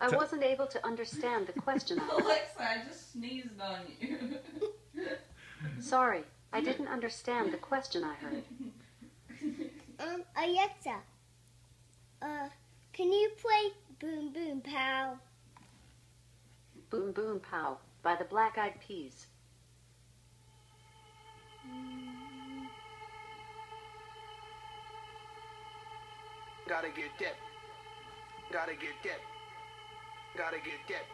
I wasn't able to understand the question I heard. Alexa, I just sneezed on you. Sorry, I didn't understand the question I heard. Alexa, can you play Boom Boom Pow? Boom Boom Pow by the Black Eyed Peas. Gotta get dip. Gotta get dip. Gotta get dip.